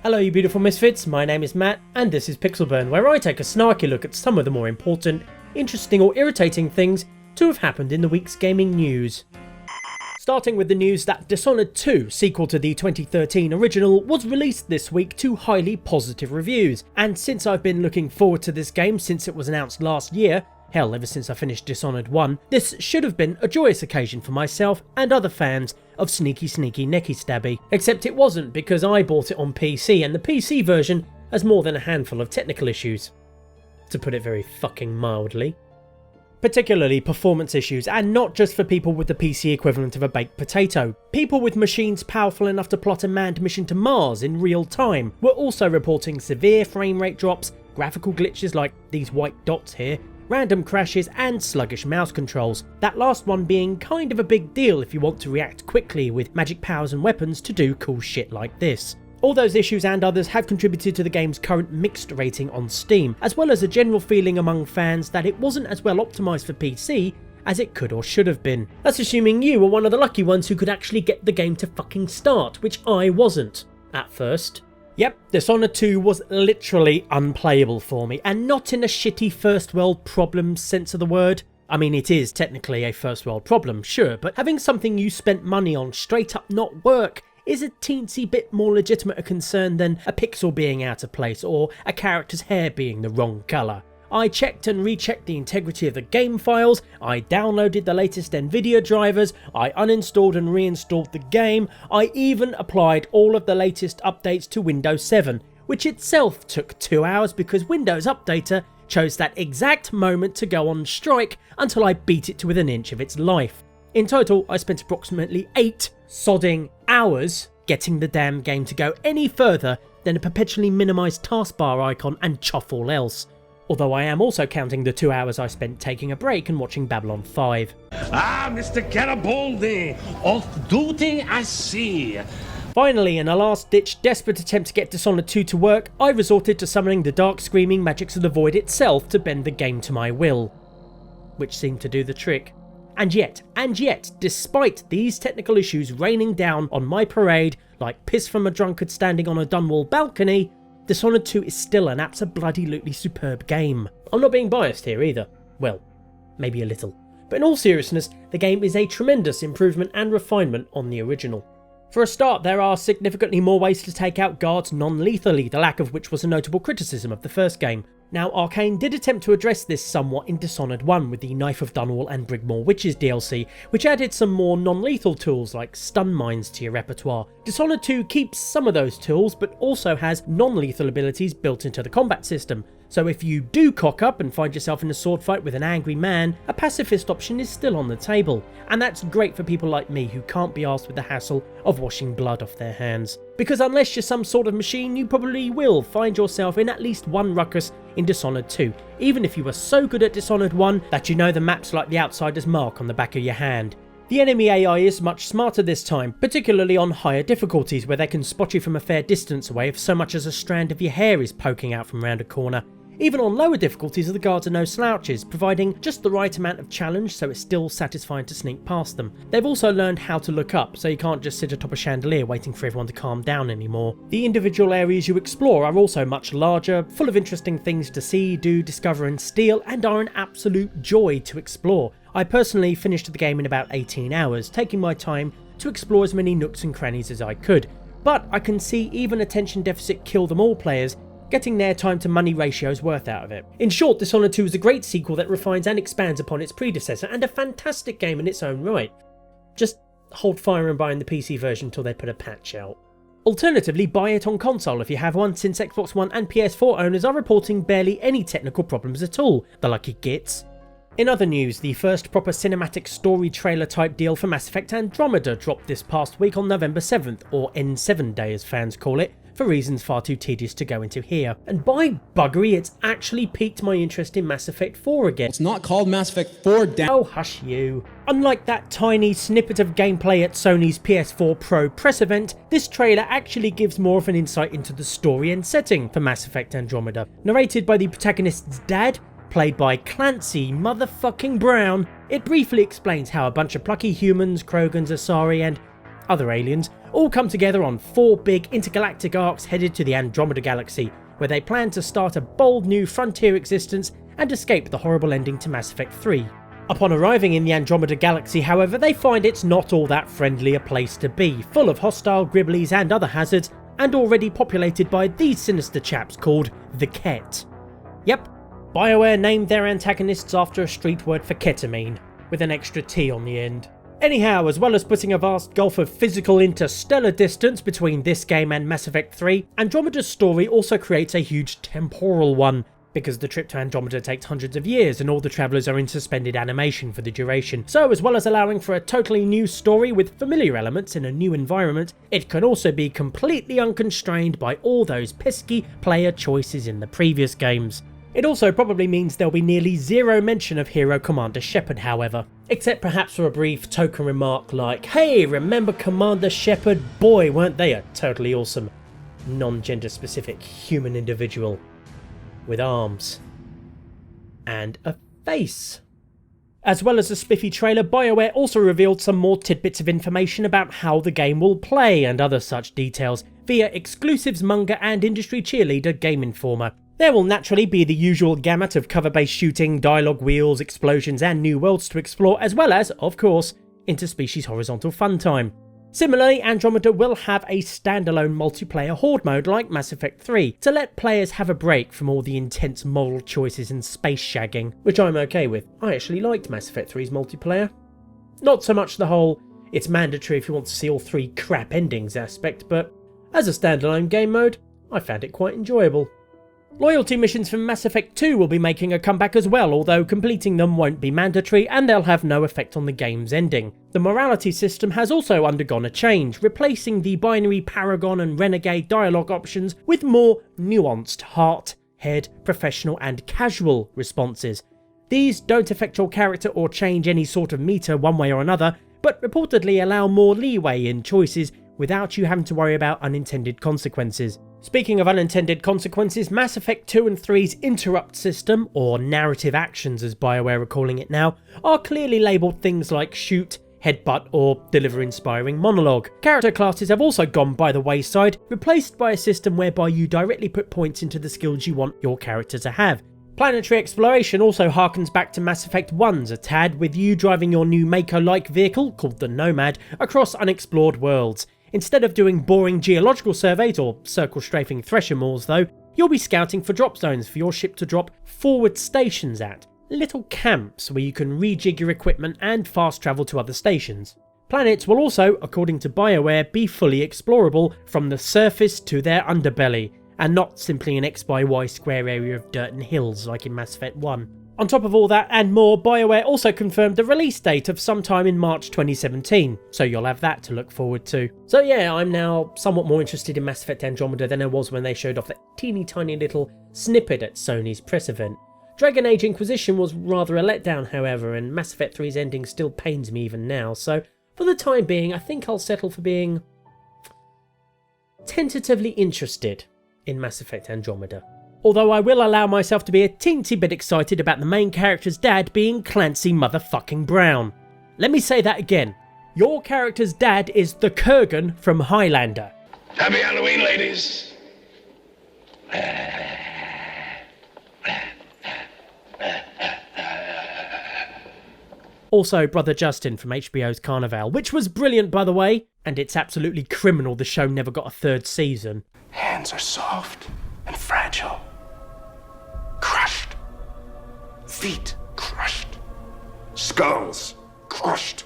Hello you beautiful misfits, my name is Matt and this is Pixelburn, where I take a snarky look at some of the more important, interesting or irritating things to have happened in the week's gaming news. Starting with the news that Dishonored 2, sequel to the 2013 original, was released this week to highly positive reviews, and since I've been looking forward to this game since it was announced last year, hell ever since I finished Dishonored 1, this should have been a joyous occasion for myself and other fans of sneaky necky stabby. Except it wasn't, because I bought it on PC and the PC version has more than a handful of technical issues, to put it very fucking mildly. Particularly performance issues, and not just for people with the PC equivalent of a baked potato. People with machines powerful enough to plot a manned mission to Mars in real time were also reporting severe frame rate drops, graphical glitches like these white dots here, random crashes and sluggish mouse controls, that last one being kind of a big deal if you want to react quickly with magic powers and weapons to do cool shit like this. All those issues and others have contributed to the game's current mixed rating on Steam, as well as a general feeling among fans that it wasn't as well optimised for PC as it could or should have been. That's assuming you were one of the lucky ones who could actually get the game to fucking start, which I wasn't, at first. Yep, Dishonored 2 was literally unplayable for me, and not in a shitty first world problem sense of the word. I mean, it is technically a first world problem, sure, but having something you spent money on straight up not work is a teensy bit more legitimate a concern than a pixel being out of place or a character's hair being the wrong colour. I checked and rechecked the integrity of the game files, I downloaded the latest Nvidia drivers, I uninstalled and reinstalled the game, I even applied all of the latest updates to Windows 7, which itself took 2 hours because Windows Updater chose that exact moment to go on strike until I beat it to within an inch of its life. In total, I spent approximately 8 sodding hours getting the damn game to go any further than a perpetually minimised taskbar icon and chuff all else. Although I am also counting the 2 hours I spent taking a break and watching Babylon 5. Ah, Mr. Garibaldi! Off duty, I see! Finally, in a last-ditch desperate attempt to get Dishonored 2 to work, I resorted to summoning the dark screaming magics of the void itself to bend the game to my will. Which seemed to do the trick. And yet, despite these technical issues raining down on my parade like piss from a drunkard standing on a Dunwall balcony, Dishonored 2 is still an abso-bloody-lutely superb game. I'm not being biased here either. Well, maybe a little. But in all seriousness, the game is a tremendous improvement and refinement on the original. For a start, there are significantly more ways to take out guards non-lethally, the lack of which was a notable criticism of the first game. Now, Arcane did attempt to address this somewhat in Dishonored 1 with the Knife of Dunwall and Brigmore Witches DLC, which added some more non-lethal tools like stun mines to your repertoire. Dishonored 2 keeps some of those tools, but also has non-lethal abilities built into the combat system. So if you do cock up and find yourself in a sword fight with an angry man, a pacifist option is still on the table. And that's great for people like me who can't be arsed with the hassle of washing blood off their hands. Because unless you're some sort of machine, you probably will find yourself in at least one ruckus in Dishonored 2, even if you were so good at Dishonored 1 that you know the maps like the outsider's mark on the back of your hand. The enemy AI is much smarter this time, particularly on higher difficulties where they can spot you from a fair distance away if so much as a strand of your hair is poking out from round a corner. Even on lower difficulties, the guards are no slouches, providing just the right amount of challenge so it's still satisfying to sneak past them. They've also learned how to look up, so you can't just sit atop a chandelier waiting for everyone to calm down anymore. The individual areas you explore are also much larger, full of interesting things to see, do, discover and steal, and are an absolute joy to explore. I personally finished the game in about 18 hours, taking my time to explore as many nooks and crannies as I could. But I can see even attention deficit kill them all players getting their time to money ratios worth out of it. In short, Dishonored 2 is a great sequel that refines and expands upon its predecessor, and a fantastic game in its own right. Just hold fire and buy in the PC version until they put a patch out. Alternatively, buy it on console if you have one, since Xbox One and PS4 owners are reporting barely any technical problems at all, the lucky gits. In other news, the first proper cinematic story trailer type deal for Mass Effect Andromeda dropped this past week on November 7th, or N7 Day as fans call it, for reasons far too tedious to go into here. And by buggery, it's actually piqued my interest in Mass Effect 4 again. It's not called Mass Effect 4, Oh, hush you. Unlike that tiny snippet of gameplay at Sony's PS4 Pro press event, this trailer actually gives more of an insight into the story and setting for Mass Effect Andromeda. Narrated by the protagonist's dad, played by Clancy motherfucking Brown, it briefly explains how a bunch of plucky humans, Krogans, Asari and other aliens, all come together on 4 big intergalactic arcs headed to the Andromeda Galaxy, where they plan to start a bold new frontier existence and escape the horrible ending to Mass Effect 3. Upon arriving in the Andromeda Galaxy, however, they find it's not all that friendly a place to be, full of hostile Gribblies and other hazards, and already populated by these sinister chaps called the Ket. Yep, BioWare named their antagonists after a street word for ketamine, with an extra T on the end. Anyhow, as well as putting a vast gulf of physical interstellar distance between this game and Mass Effect 3, Andromeda's story also creates a huge temporal one, because the trip to Andromeda takes hundreds of years and all the travellers are in suspended animation for the duration. So as well as allowing for a totally new story with familiar elements in a new environment, it can also be completely unconstrained by all those pesky player choices in the previous games. It also probably means there'll be nearly zero mention of hero Commander Shepard, however. Except perhaps for a brief token remark like, "Hey, remember Commander Shepard? Boy, weren't they a totally awesome, non-gender specific human individual. With arms. And a face." As well as a spiffy trailer, BioWare also revealed some more tidbits of information about how the game will play and other such details via exclusives manga and industry cheerleader Game Informer. There will naturally be the usual gamut of cover-based shooting, dialogue wheels, explosions and new worlds to explore, as well as, of course, interspecies horizontal fun time. Similarly, Andromeda will have a standalone multiplayer horde mode like Mass Effect 3 to let players have a break from all the intense moral choices and space shagging, which I'm okay with. I actually liked Mass Effect 3's multiplayer. Not so much the whole it's mandatory if you want to see all 3 crap endings aspect, but as a standalone game mode, I found it quite enjoyable. Loyalty missions from Mass Effect 2 will be making a comeback as well, although completing them won't be mandatory and they'll have no effect on the game's ending. The morality system has also undergone a change, replacing the binary Paragon and Renegade dialogue options with more nuanced heart, head, professional and casual responses. These don't affect your character or change any sort of meter one way or another, but reportedly allow more leeway in choices without you having to worry about unintended consequences. Speaking of unintended consequences, Mass Effect 2 and 3's interrupt system, or narrative actions as BioWare are calling it now, are clearly labelled things like shoot, headbutt or deliver inspiring monologue. Character classes have also gone by the wayside, replaced by a system whereby you directly put points into the skills you want your character to have. Planetary exploration also harkens back to Mass Effect 1's a tad, with you driving your new Mako-like vehicle, called the Nomad, across unexplored worlds. Instead of doing boring geological surveys or circle-strafing thresher maws though, you'll be scouting for drop zones for your ship to drop forward stations at. Little camps where you can rejig your equipment and fast travel to other stations. Planets will also, according to BioWare, be fully explorable from the surface to their underbelly, and not simply an X by Y square area of dirt and hills like in Mass Effect 1. On top of all that and more, BioWare also confirmed the release date of sometime in March 2017, so you'll have that to look forward to. So yeah, I'm now somewhat more interested in Mass Effect Andromeda than I was when they showed off that teeny tiny little snippet at Sony's press event. Dragon Age Inquisition was rather a letdown however, and Mass Effect 3's ending still pains me even now, so for the time being I think I'll settle for being tentatively interested in Mass Effect Andromeda. Although I will allow myself to be a teensy bit excited about the main character's dad being Clancy motherfucking Brown. Let me say that again. Your character's dad is the Kurgan from Highlander. Happy Halloween, ladies. Also Brother Justin from HBO's Carnival, which was brilliant by the way, and it's absolutely criminal the show never got a 3rd season. Hands are soft and fragile. Crushed. Feet crushed. Skulls crushed.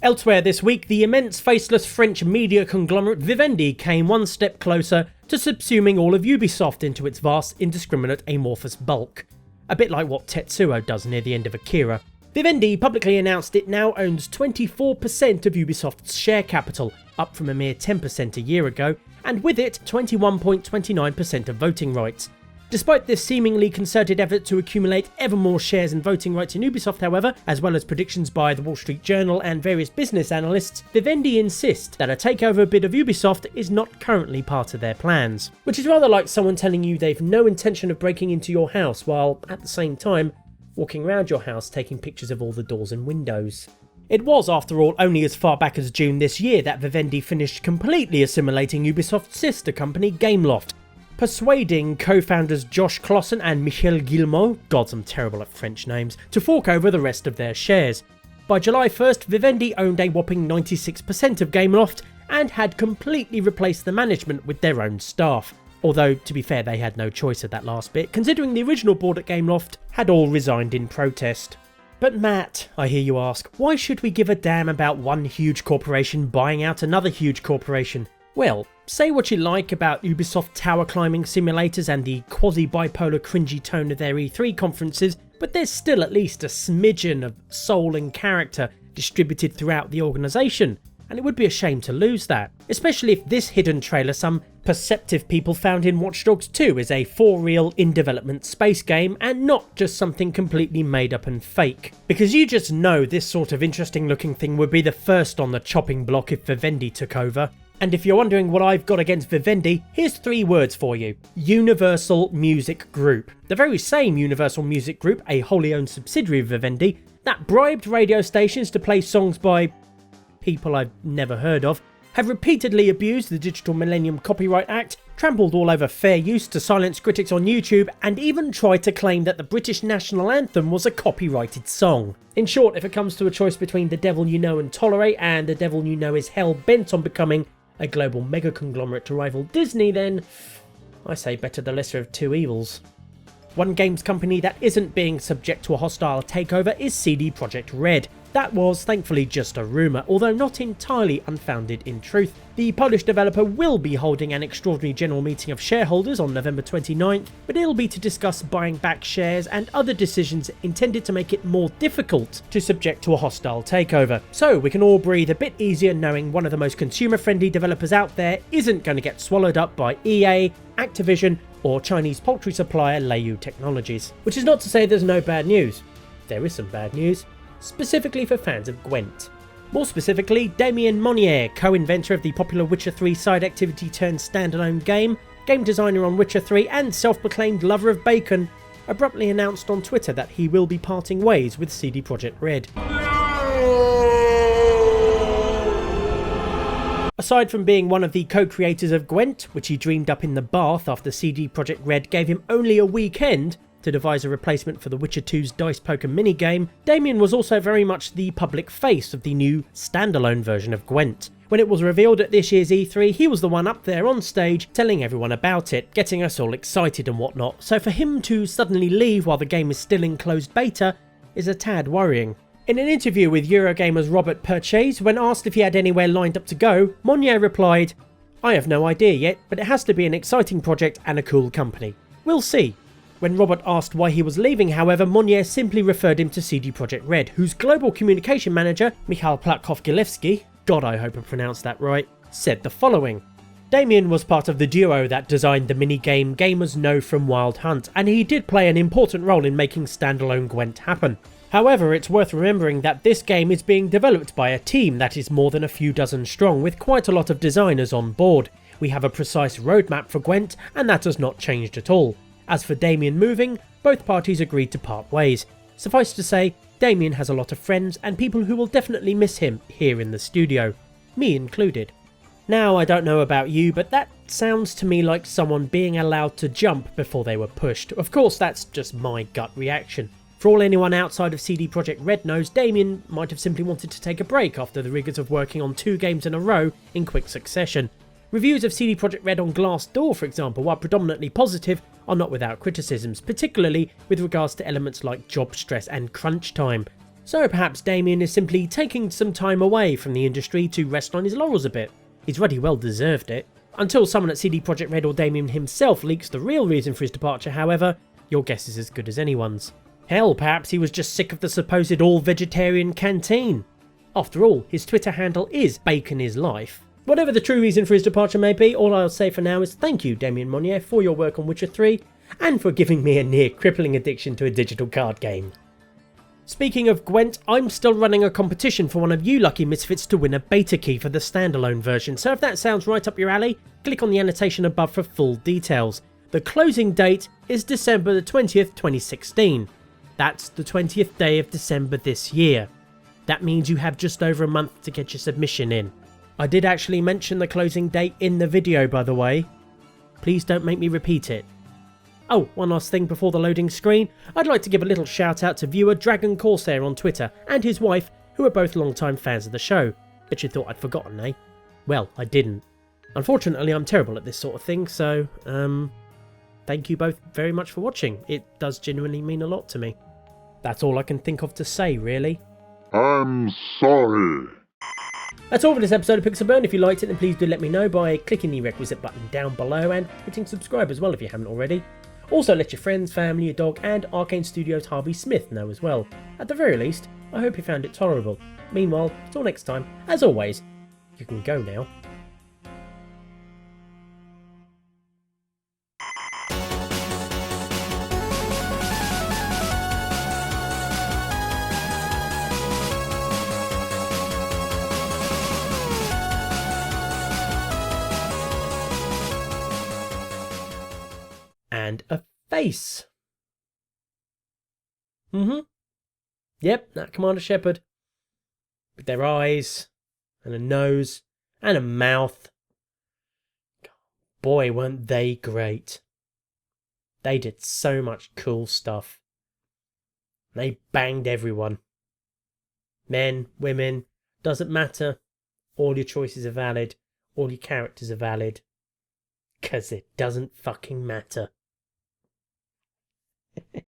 Elsewhere this week, the immense faceless French media conglomerate Vivendi came one step closer to subsuming all of Ubisoft into its vast, indiscriminate, amorphous bulk. A bit like what Tetsuo does near the end of Akira. Vivendi publicly announced it now owns 24% of Ubisoft's share capital, up from a mere 10% a year ago, and with it 21.29% of voting rights. Despite this seemingly concerted effort to accumulate ever more shares and voting rights in Ubisoft however, as well as predictions by the Wall Street Journal and various business analysts, Vivendi insist that a takeover bid of Ubisoft is not currently part of their plans. Which is rather like someone telling you they've no intention of breaking into your house while, at the same time, walking around your house taking pictures of all the doors and windows. It was, after all, only as far back as June this year that Vivendi finished completely assimilating Ubisoft's sister company Gameloft, persuading co-founders Josh Clausen and Michel Guillemot, God, I'm terrible at French names, to fork over the rest of their shares. By July 1st, Vivendi owned a whopping 96% of Gameloft and had completely replaced the management with their own staff. Although, to be fair, they had no choice at that last bit, considering the original board at Gameloft had all resigned in protest. But Matt, I hear you ask, why should we give a damn about one huge corporation buying out another huge corporation? Well, say what you like about Ubisoft tower climbing simulators and the quasi-bipolar cringy tone of their E3 conferences, but there's still at least a smidgen of soul and character distributed throughout the organisation, and it would be a shame to lose that, especially if this hidden trailer some perceptive people found in Watch Dogs 2 is a for-real in-development space game and not just something completely made up and fake. Because you just know this sort of interesting looking thing would be the first on the chopping block if Vivendi took over. And if you're wondering what I've got against Vivendi, here's 3 words for you. Universal Music Group. The very same Universal Music Group, a wholly owned subsidiary of Vivendi, that bribed radio stations to play songs by people I've never heard of, have repeatedly abused the Digital Millennium Copyright Act, trampled all over fair use to silence critics on YouTube, and even tried to claim that the British national anthem was a copyrighted song. In short, if it comes to a choice between the devil you know and tolerate and the devil you know is hell bent on becoming a global mega conglomerate to rival Disney, then I say better the lesser of two evils. One games company that isn't being subject to a hostile takeover is CD Projekt Red. That was thankfully just a rumour, although not entirely unfounded in truth. The Polish developer will be holding an extraordinary general meeting of shareholders on November 29th, but it'll be to discuss buying back shares and other decisions intended to make it more difficult to subject to a hostile takeover. So we can all breathe a bit easier knowing one of the most consumer-friendly developers out there isn't going to get swallowed up by EA, Activision, or Chinese poultry supplier Leiyu Technologies. Which is not to say there's no bad news. There is some bad news. Specifically for fans of Gwent. More specifically, Damien Monnier, co-inventor of the popular Witcher 3 side activity turned standalone game designer on Witcher 3 and self-proclaimed lover of bacon, abruptly announced on Twitter that he will be parting ways with CD Projekt Red. Aside from being one of the co-creators of Gwent, which he dreamed up in the bath after CD Projekt Red gave him only a weekend to devise a replacement for The Witcher 2's dice poker minigame, Damien was also very much the public face of the new standalone version of Gwent. When it was revealed at this year's E3, he was the one up there on stage telling everyone about it, getting us all excited and whatnot, so for him to suddenly leave while the game is still in closed beta is a tad worrying. In an interview with Eurogamer's Robert Purchase, when asked if he had anywhere lined up to go, Monnier replied, "I have no idea yet, but it has to be an exciting project and a cool company. We'll see." When Robert asked why he was leaving, however, Monnier simply referred him to CD Projekt Red, whose global communication manager, Michal Plakov-Gilevsky, God I hope I pronounced that right, said the following. Damien was part of the duo that designed the minigame gamers know from Wild Hunt, and he did play an important role in making standalone Gwent happen. However, it's worth remembering that this game is being developed by a team that is more than a few dozen strong, with quite a lot of designers on board. We have a precise roadmap for Gwent, and that has not changed at all. As for Damien moving, both parties agreed to part ways. Suffice to say, Damien has a lot of friends and people who will definitely miss him here in the studio, me included. Now, I don't know about you, but that sounds to me like someone being allowed to jump before they were pushed. Of course, that's just my gut reaction. For all anyone outside of CD Projekt Red knows, Damien might have simply wanted to take a break after the rigours of working on 2 games in a row in quick succession. Reviews of CD Projekt Red on Glassdoor, for example, while predominantly positive, are not without criticisms, particularly with regards to elements like job stress and crunch time. So perhaps Damien is simply taking some time away from the industry to rest on his laurels a bit. He's ruddy well deserved it. Until someone at CD Projekt Red or Damien himself leaks the real reason for his departure, however, your guess is as good as anyone's. Hell, perhaps he was just sick of the supposed all-vegetarian canteen. After all, his Twitter handle is Bacon is Life. Whatever the true reason for his departure may be, all I'll say for now is thank you, Damien Monnier, for your work on Witcher 3, and for giving me a near crippling addiction to a digital card game. Speaking of Gwent, I'm still running a competition for one of you lucky misfits to win a beta key for the standalone version, so if that sounds right up your alley, click on the annotation above for full details. The closing date is December the 20th, 2016. That's the 20th day of December this year. That means you have just over a month to get your submission in. I did actually mention the closing date in the video, by the way. Please don't make me repeat it. Oh, one last thing before the loading screen. I'd like to give a little shout out to viewer Dragon Corsair on Twitter and his wife, who are both long-time fans of the show. Bet you thought I'd forgotten, eh? Well, I didn't. Unfortunately, I'm terrible at this sort of thing, so, thank you both very much for watching. It does genuinely mean a lot to me. That's all I can think of to say, really. I'm sorry. That's all for this episode of Pixel Burn. If you liked it, then please do let me know by clicking the requisite button down below and hitting subscribe as well if you haven't already. Also, let your friends, family, your dog, and Arcane Studios Harvey Smith know as well. At the very least, I hope you found it tolerable. Meanwhile, until next time, as always, you can go now. And a face. Yep, that Commander Shepard. With their eyes, and a nose, and a mouth. Boy, weren't they great. They did so much cool stuff. They banged everyone. Men, women, doesn't matter. All your choices are valid. All your characters are valid. 'Cause it doesn't fucking matter.